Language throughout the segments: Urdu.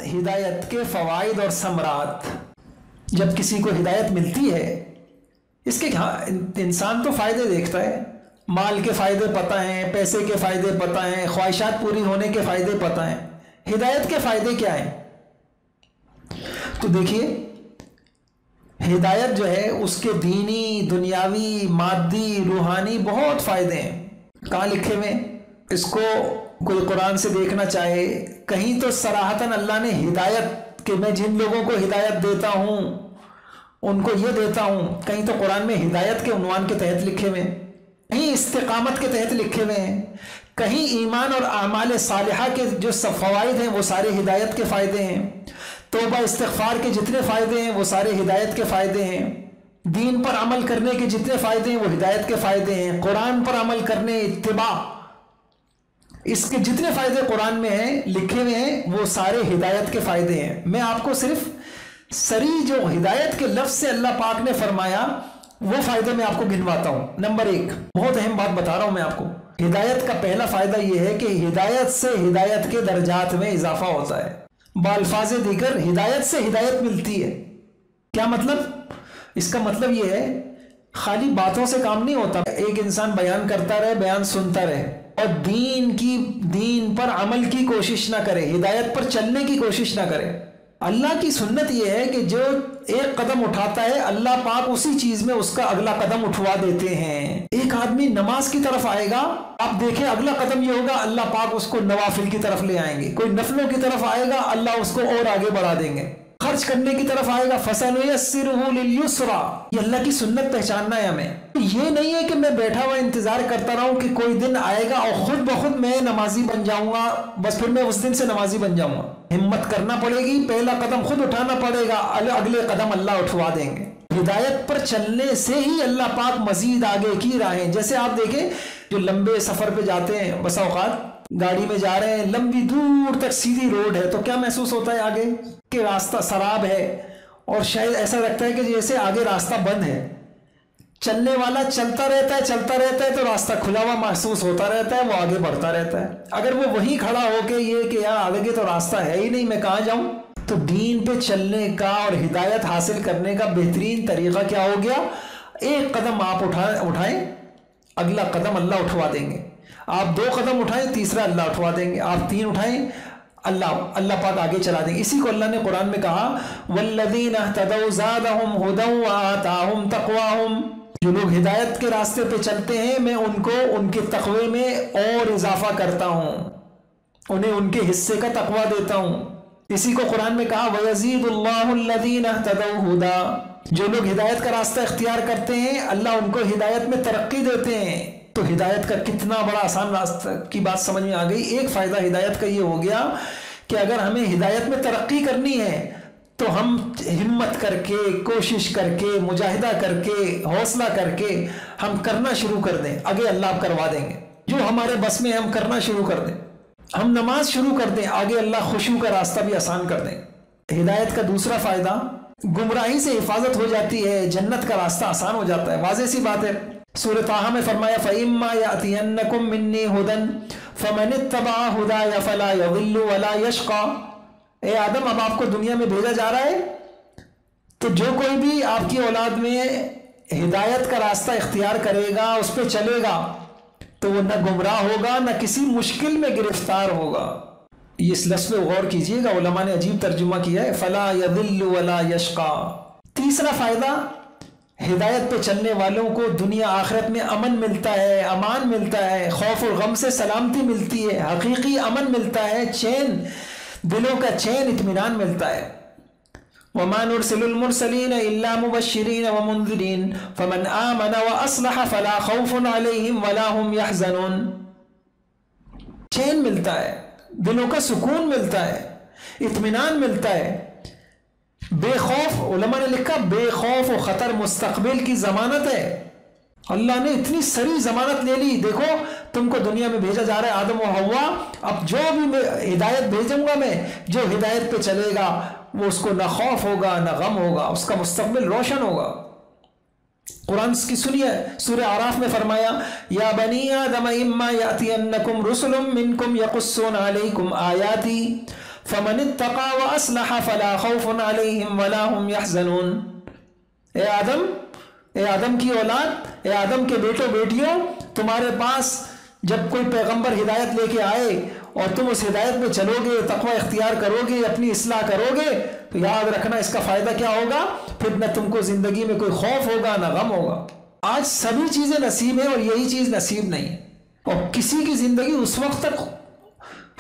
ہدایت کے فوائد اور ثمرات۔ جب کسی کو ہدایت ملتی ہے، اس کے انسان تو فائدے دیکھتا ہے، مال کے فائدے پتہ ہیں، پیسے کے فائدے پتہ ہیں، خواہشات پوری ہونے کے فائدے پتہ ہیں، ہدایت کے فائدے کیا ہیں؟ تو دیکھیے، ہدایت جو ہے اس کے دینی، دنیاوی، مادی، روحانی بہت فائدے ہیں۔ کہاں لکھے ہوئے؟ اس کو کوئی قرآن سے دیکھنا چاہے، کہیں تو صراحتاً اللہ نے ہدایت کہ میں جن لوگوں کو ہدایت دیتا ہوں ان کو یہ دیتا ہوں، کہیں تو قرآن میں ہدایت کے عنوان کے تحت لکھے ہوئے ہیں، کہیں استقامت کے تحت لکھے ہوئے ہیں، کہیں ایمان اور اعمال صالحہ کے جو سب فوائد ہیں وہ سارے ہدایت کے فائدے ہیں، توبہ استغفار کے جتنے فائدے ہیں وہ سارے ہدایت کے فائدے ہیں، دین پر عمل کرنے کے جتنے فائدے ہیں وہ ہدایت کے فائدے ہیں، قرآن پر عمل کرنے، اتباع، اس کے جتنے فائدے قرآن میں ہیں لکھے ہوئے ہیں وہ سارے ہدایت کے فائدے ہیں۔ میں آپ کو صرف سری جو ہدایت کے لفظ سے اللہ پاک نے فرمایا وہ فائدے میں آپ کو گنواتا ہوں۔ نمبر 1، بہت اہم بات بتا رہا ہوں میں آپ کو، ہدایت کا پہلا فائدہ یہ ہے کہ ہدایت سے ہدایت کے درجات میں اضافہ ہوتا ہے۔ بالفاظ دیگر ہدایت سے ہدایت ملتی ہے۔ کیا مطلب؟ اس کا مطلب یہ ہے خالی باتوں سے کام نہیں ہوتا، ایک انسان بیان کرتا رہے، بیان سنتا رہے اور دین پر عمل کی کوشش نہ کرے، ہدایت پر چلنے کی کوشش نہ کرے۔ اللہ کی سنت یہ ہے کہ جو ایک قدم اٹھاتا ہے اللہ پاک اسی چیز میں اس کا اگلا قدم اٹھوا دیتے ہیں۔ ایک آدمی نماز کی طرف آئے گا، آپ دیکھیں اگلا قدم یہ ہوگا اللہ پاک اس کو نوافل کی طرف لے آئیں گے، کوئی نفلوں کی طرف آئے گا اللہ اس کو اور آگے بڑھا دیں گے، خرچ کرنے کی طرف آئے گا فَسَنُيَسِّرُهُ لِلْيُسْرَى۔ یہ اللہ کی سنت پہچاننا ہے ہمیں۔ یہ نہیں ہے کہ میں بیٹھا ہوا انتظار کرتا رہا ہوں کہ کوئی دن آئے گا اور خود بخود میں نمازی بن جاؤں گا، بس پھر میں اس دن سے نمازی بن جاؤں گا۔ ہمت کرنا پڑے گی، پہلا قدم خود اٹھانا پڑے گا، اگلے قدم اللہ اٹھوا دیں گے۔ ہدایت پر چلنے سے ہی اللہ پاک مزید آگے کی راہیں، جیسے آپ دیکھیں جو لمبے سفر پہ جاتے ہیں، بسا اوقات گاڑی میں جا رہے ہیں، لمبی دور تک سیدھی روڈ ہے تو کیا محسوس ہوتا ہے آگے کہ راستہ سراب ہے اور شاید ایسا لگتا ہے کہ جیسے آگے راستہ بند ہے۔ چلنے والا چلتا رہتا ہے تو راستہ کھلا ہوا محسوس ہوتا رہتا ہے، وہ آگے بڑھتا رہتا ہے۔ اگر وہ وہیں کھڑا ہو کے یہ کہ یار آگے تو راستہ ہے ہی نہیں، میں کہاں جاؤں؟ تو دین پہ چلنے کا اور ہدایت حاصل کرنے کا بہترین طریقہ کیا ہو گیا؟ ایک قدم آپ اٹھائیں، اگلا قدم اللہ اٹھوا دیں گے۔ آپ 2 قدم اٹھائیں، تیسرا اللہ اٹھوا دیں گے۔ آپ 3 اٹھائیں، اللہ پاک آگے چلا دیں گے۔ اسی کو اللہ نے قرآن میں کہا وَالَّذِينَ اهْتَدَوْا زَادَهُمْ هُدًى وَآتَاهُمْ تَقْوَاهُمْ۔ جو لوگ ہدایت کے راستے پہ چلتے ہیں میں ان کو ان کے تقوی میں اور اضافہ کرتا ہوں، انہیں ان کے حصے کا تقوی دیتا ہوں۔ اسی کو قرآن میں کہا وَيَزِيدُ اللَّهُ الَّذِينَ اهْتَدَوْا هُدًى۔ جو لوگ ہدایت کا راستہ اختیار کرتے ہیں اللہ ان کو ہدایت میں ترقی دیتے ہیں۔ تو ہدایت کا کتنا بڑا آسان راستہ کی بات سمجھ میں آ گئی۔ ایک فائدہ ہدایت کا یہ ہو گیا کہ اگر ہمیں ہدایت میں ترقی کرنی ہے تو ہم ہمت کر کے، کوشش کر کے، مجاہدہ کر کے، حوصلہ کر کے ہم کرنا شروع کر دیں، آگے اللہ کروا دیں گے۔ جو ہمارے بس میں ہم کرنا شروع کر دیں، ہم نماز شروع کر دیں، آگے اللہ خشوع کا راستہ بھی آسان کر دیں۔ ہدایت کا دوسرا فائدہ، گمراہی سے حفاظت ہو جاتی ہے، جنت کا راستہ آسان ہو جاتا ہے۔ واضح سی بات ہے، سورہ طٰہٰ میں فرمایا فَإِمَّا يَأْتِيَنَّكُم مِّنِّي هُدًى فَمَنِ اتَّبَعَ هُدَايَ فَلَا يَضِلُّ وَلَا يَشْقَىٰ۔ اے آدم، اب آپ کو دنیا میں بھیجا جا رہا ہے تو جو کوئی بھی آپ کی اولاد میں ہدایت کا راستہ اختیار کرے گا، اس پہ چلے گا تو وہ نہ گمراہ ہوگا نہ کسی مشکل میں گرفتار ہوگا۔ اس لفظ پہ غور کیجئے گا، علماء نے عجیب ترجمہ کیا ہے، فَلَا يَضِلُّ وَلَا يَشْقَىٰ۔ تیسرا فائدہ، ہدایت پہ چلنے والوں کو دنیا آخرت میں امن ملتا ہے، امان ملتا ہے، خوف و غم سے سلامتی ملتی ہے، حقیقی امن ملتا ہے، چین، دلوں کا چین، اطمینان ملتا ہے۔ وَمَا نُرْسِلُ الْمُرْسَلِينَ إِلَّا مُبَشِّرِينَ وَمُنذِرِينَ فَمَنْ آمَنَ وَأَصْلَحَ فَلَا خَوْفٌ عَلَيْهِمْ وَلَا هُمْ يَحْزَنُونَ۔ چین ملتا ہے، دلوں کا سکون ملتا ہے، اطمینان ملتا ہے، بے خوف، علماء نے لکھا بے خوف و خطر مستقبل کی ضمانت ہے۔ اللہ نے اتنی سری ضمانت لے لی، دیکھو تم کو دنیا میں بھیجا جا رہا ہے آدم و حوا، اب جو بھی میں ہدایت بھیجوں گا، میں جو ہدایت پہ چلے گا وہ اس کو نہ خوف ہوگا نہ غم ہوگا، اس کا مستقبل روشن ہوگا۔ قرآن کی سنیے، سورہ اعراف میں فرمایا یا بنی آدم اما یاتینکم رسل منکم یقصون علیکم آیاتی فمن اتقى واصلح فلا خوف عليهم ولا هم يحزنون۔ اے آدم کی اولاد، اے آدم کے بیٹوں بیٹیوں، تمہارے پاس جب کوئی پیغمبر ہدایت لے کے آئے اور تم اس ہدایت میں چلو گے، تقوی اختیار کرو گے، اپنی اصلاح کرو گے، تو یاد رکھنا اس کا فائدہ کیا ہوگا؟ پھر نہ تم کو زندگی میں کوئی خوف ہوگا نہ غم ہوگا۔ آج سبھی چیزیں نصیب ہیں اور یہی چیز نصیب نہیں، اور کسی کی زندگی اس وقت تک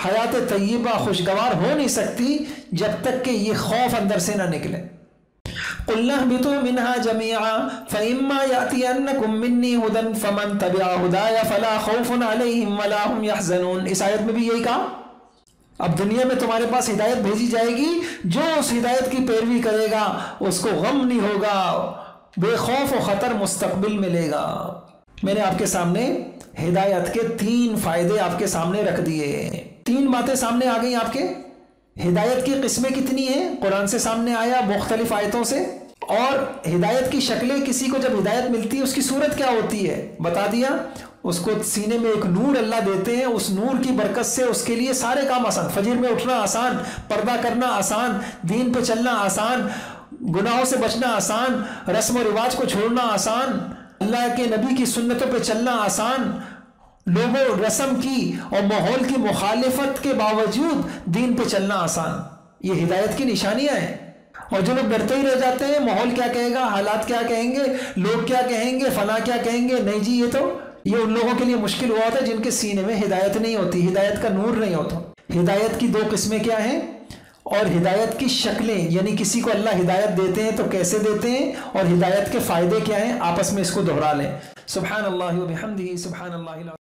حیات طیبہ خوشگوار ہو نہیں سکتی جب تک کہ یہ خوف اندر سے نہ نکلے۔ قُلْنَا اهْبِطُوا مِنْهَا جَمِيعًا فَإِمَّا يَأْتِيَنَّكُم مِّنِّي هُدًى فَمَن تَبِعَ هُدَايَ فَلَا خَوْفٌ عَلَيْهِمْ وَلَا هُمْ يَحْزَنُونَ۔ اس آیت میں بھی یہی کہا، اب دنیا میں تمہارے پاس ہدایت بھیجی جائے گی، جو اس ہدایت کی پیروی کرے گا اس کو غم نہیں ہوگا، بے خوف و خطر مستقبل ملے گا۔ میں نے آپ کے سامنے ہدایت کے 3 فائدے آپ کے سامنے رکھ دیے، 3 باتیں سامنے آ گئی آپ کے۔ ہدایت کی قسمیں کتنی ہیں؟ قرآن سے سامنے آیا مختلف آیتوں سے، اور ہدایت کی شکلیں، کسی کو جب ہدایت ملتی ہے اس کی صورت کیا ہوتی ہے بتا دیا۔ اس کو سینے میں ایک نور اللہ دیتے ہیں، اس نور کی برکت سے اس کے لیے سارے کام آسان، فجر میں اٹھنا آسان، پردہ کرنا آسان، دین پہ چلنا آسان، گناہوں سے بچنا آسان، رسم و رواج کو چھوڑنا آسان، اللہ کے نبی کی سنتوں پہ چلنا آسان، لوگوں رسم کی اور ماحول کی مخالفت کے باوجود دین پہ چلنا آسان۔ یہ ہدایت کی نشانیاں ہیں، اور جو لوگ ڈرتے ہی رہ جاتے ہیں، ماحول کیا کہے گا، حالات کیا کہیں گے، لوگ کیا کہیں گے، فلاں کیا کہیں گے، نہیں جی یہ ان لوگوں کے لیے مشکل ہوا ہوتا ہے جن کے سینے میں ہدایت نہیں ہوتی، ہدایت کا نور نہیں ہوتا۔ ہدایت کی 2 قسمیں کیا ہیں، اور ہدایت کی شکلیں، یعنی کسی کو اللہ ہدایت دیتے ہیں تو کیسے دیتے ہیں، اور ہدایت کے فائدے کیا ہیں، آپس میں اس کو دہرا لیں۔ سبحان اللہ و بحمدہ، سبحان اللہ۔